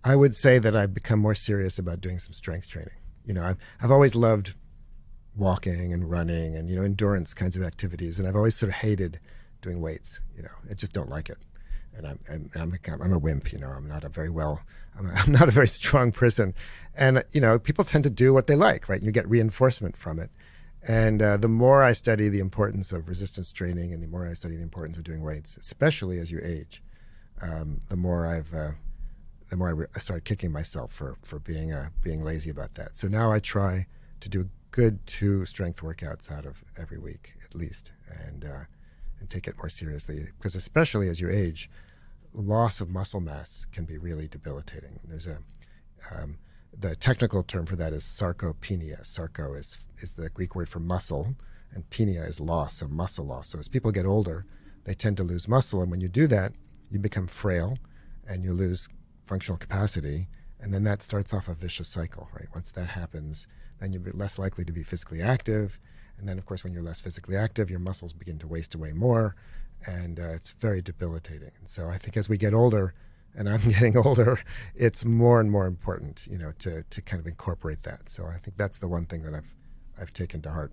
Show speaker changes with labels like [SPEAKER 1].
[SPEAKER 1] I would say that I've become more serious about doing some strength training. I've always loved walking and running and endurance kinds of activities, and I've always sort of hated doing weights. I just don't like it, and I'm a wimp. I'm not a very well. I'm not a very strong person, and people tend to do what they like, right? You get reinforcement from it, and the more I study the importance of resistance training, and the more I study the importance of doing weights, especially as you age, the more I started kicking myself for being lazy about that. So now I try to do good 2 strength workouts out of every week at least, and take it more seriously, because especially as you age, loss of muscle mass can be really debilitating. There's the technical term for that is sarcopenia. Sarco is the Greek word for muscle, and penia is loss, so muscle loss. So as people get older, they tend to lose muscle, and when you do that, you become frail, and you lose functional capacity, and then that starts off a vicious cycle, right? Once that happens, then you're less likely to be physically active, and then of course when you're less physically active, your muscles begin to waste away more, and it's very debilitating. And so I think as we get older, and I'm getting older, it's more and more important, to kind of incorporate that. So I think that's the one thing that I've taken to heart.